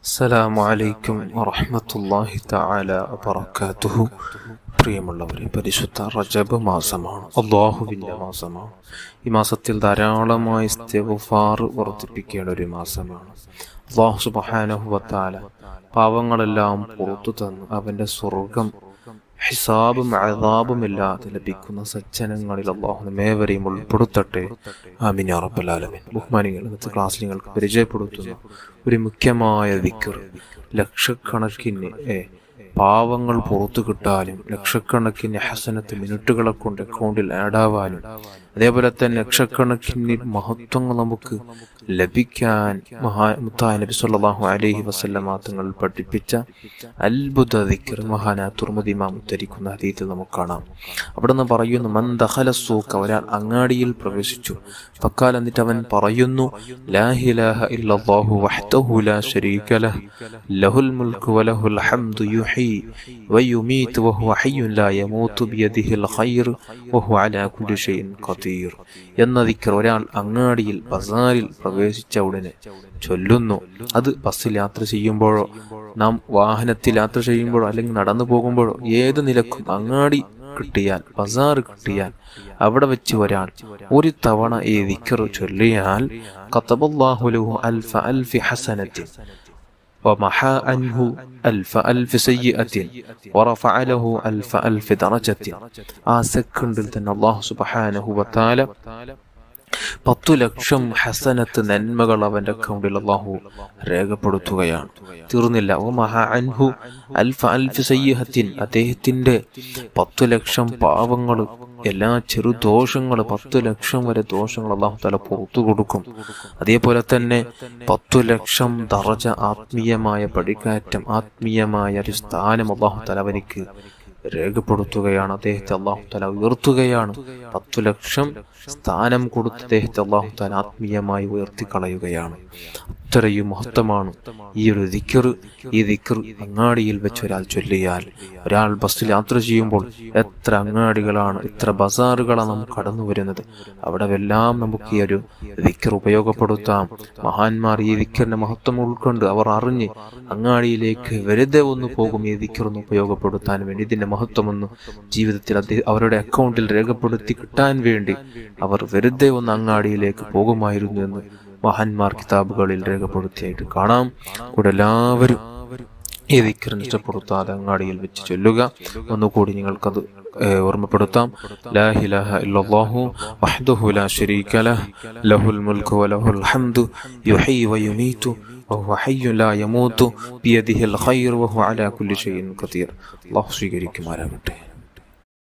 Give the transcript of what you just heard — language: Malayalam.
അസ്സലാമു അലൈക്കും വറഹ്മത്തുള്ളാഹി തആല വബറകാതുഹു. പ്രിയമുള്ളവരെ, പരിശുദ്ധ റജബ് മാസമാണ്, അല്ലാഹുവിൻ്റെ മാസമാണ്. ഈ മാസത്തിൽ ധാരാളമായി ഇസ്തിഗ്ഫാർ വർദ്ധിപ്പിക്കേണ്ട ഒരു മാസമാണ്. അല്ലാഹു സുബ്ഹാനഹു വ തആല പാവങ്ങളെല്ലാം പുറത്തു തന്ന് അവൻ്റെ സ്വർഗം ഹിസാബും അദാബുമില്ലാതെ ലഭിക്കുന്ന സജ്ജനങ്ങളിൽ അല്ലാഹു നമ്മേവരെയും ഉൾപ്പെടുത്തട്ടെ. ആമീൻ യാ റബ്ബൽ ആലമീൻ. ബഹുമാനികൾ, ഇന്നത്തെ ക്ലാസ്സിൽ നിങ്ങൾക്ക് പരിചയപ്പെടുത്തുന്ന ഒരു മുഖ്യമായ ദിക്ർ, ലക്ഷക്കണക്കിന് പാവങ്ങൾ പുറത്തു കിട്ടാനും ലക്ഷക്കണക്കിന് ഹസനത്ത് മിനിറ്റുകളെ കൊണ്ട് അക്കൗണ്ടിൽ ആഡാവാനും അതേപോലെ തന്നെ ലക്ഷക്കണക്കിന് മഹത്വങ്ങൾ നമുക്ക് ലഭിക്കാൻ മുത്തായ നബി സല്ലല്ലാഹു അലൈഹി വസല്ലമ തങ്ങൾ പഠിപ്പിച്ച അത്ഭുത ദിക്ർ മഹാനായ തുർമുദി ഇമാം ഉദ്ധരിക്കുന്ന ഹദീസിൽ നമുക്ക് കാണാം. അവിടെ നിന്ന് പറയുന്നു, മൻ ദഖല സൂഖ, ഒരാൾ അങ്ങാടിയിൽ പ്രവേശിച്ചു. ഫഖാല, എന്നിട്ട് അവൻ പറയുന്നു, ലാ ഇലാഹ ഇല്ലല്ലാഹു വഹ്ദഹു ലാ ശരീക ലഹ് ലഹുൽ മുൽക്കു വലഹുൽ ഹംദു യുഹീ വയുമീതു വഹുവ ഹയ്യുൻ ലാ യമൂതു ബിയദിഹിൽ ഖൈർ വഹുവ അലാ കുല്ലി ഷൈഇൻ ഖദീർ എന്ന ദിക്ർ ഒരാൾ അങ്ങാടിയിൽ ബസാറിൽ പ്രവേശിച്ച ഉടനെ ചൊല്ലുന്നു. അത് ബസ്സിൽ യാത്ര ചെയ്യുമ്പോഴോ നാം വാഹനത്തിൽ യാത്ര ചെയ്യുമ്പോഴോ അല്ലെങ്കിൽ നടന്നു പോകുമ്പോഴോ ഏത് നിലക്കും അങ്ങാടി കിട്ടിയാൽ, ബസാർ കിട്ടിയാൽ അവിടെ വെച്ച് ഒരാൾ ഒരു തവണ ഈ ദിക്ർ ചൊല്ലിയാൽ കതബല്ലാഹു ലഹു അൽഫ അൽഫി ഹസനത്തിൻ ومحى عنه ألف ألف سيئة ورفع له ألف ألف درجة. ആ സെക്കൻഡിൽ തന്നെ അല്ലാഹു സുബ്ഹാനഹു വ തആല 10 ലക്ഷം ഹസനത്ത് നന്മകൾ അവന്റെ അക്കൗണ്ടിൽ അല്ലാഹു രേഖപ്പെടുത്തുകയാണ്. തീർന്നില്ല, വമഹാ അൻഹു അൽഫ അൽഫി സയ്യിഅത്തിൻ, അദ്ദേഹത്തിന്റെ 10 ലക്ഷം പാവങ്ങൾ, എല്ലാ ചെറു ദോഷങ്ങൾ, 10 ലക്ഷം വരെ ദോഷങ്ങൾ അല്ലാഹു തആല പുറത്തു കൊടുക്കും. അതേപോലെ തന്നെ 10 ലക്ഷം ദറജ, ആത്മീയമായ പടികയറ്റം, ആത്മീയമായ ഒരു സ്ഥാനം അല്ലാഹു തആല അവനിക്ക് രേഖപ്പെടുത്തുകയാണ്. അദ്ദേഹത്തെ അല്ലാഹു തആല ഉയർത്തുകയാണ്. 10 ലക്ഷം സ്ഥാനം കൊടുത്ത് അദ്ദേഹത്തെ അല്ലാഹു തആല ആത്മീയമായി ഉയർത്തിക്കളയുകയാണ്. അത്രയും മഹത്വമാണ് ഈ ഒരു ദിക്ർ. ഈ ദിക്ർ അങ്ങാടിയിൽ വെച്ച് ഒരാൾ ചൊല്ലിയാൽ, ഒരാൾ ബസ്സിൽ യാത്ര ചെയ്യുമ്പോൾ എത്ര അങ്ങാടികളാണ്, എത്ര ബസാറുകളാണ് നമുക്ക് കടന്നു വരുന്നത്. അവിടെ എല്ലാം നമുക്ക് ഈ ഒരു ദിക്ർ ഉപയോഗപ്പെടുത്താം. മഹാന്മാർ ഈ ദിക്റിന്റെ മഹത്വം ഉൾക്കൊണ്ട് അവർ അറിഞ്ഞ് അങ്ങാടിയിലേക്ക് വെറുതെ ഒന്ന് പോകും ഈ ദിക്ർ ഒന്ന് ഉപയോഗപ്പെടുത്താൻ വേണ്ടി. ഇതിന്റെ മഹത്വം ഒന്ന് ജീവിതത്തിൽ അവരുടെ അക്കൗണ്ടിൽ രേഖപ്പെടുത്തി കിട്ടാൻ വേണ്ടി അവർ വെറുതെ ഒന്ന് അങ്ങാടിയിലേക്ക് പോകുമായിരുന്നു എന്ന് മഹാന്മാർ കിതാബുകളിൽ രേഖപ്പെടുത്തിയായിട്ട് കാണാം. കൂടെ എല്ലാവരും ഈ ദിക്റിനെ ഇഷ്ടപ്പെടുത്താതെ അങ്ങാടിയിൽ വെച്ച് ചൊല്ലുക. ഒന്നുകൂടി നിങ്ങൾക്കത് ഓർമ്മപ്പെടുത്താം. ലാ ഇലാഹ ഇല്ലല്ലാഹു വഹ്ദഹു ലാ ശരീക ലഹ് ലഹുൽ മുൽക്കു വലഹുൽ ഹംദു യുഹീ വയുമീതു വഹുവ ഹയ്യുൻ ലാ യമൂതു ബിയദിഹിൽ ഖൈർ വഹുവ അലാ കുല്ലി ഷൈഇൻ ഖദീർ. അല്ലാഹു സ്വീകരിക്കുമാറാകട്ടെ.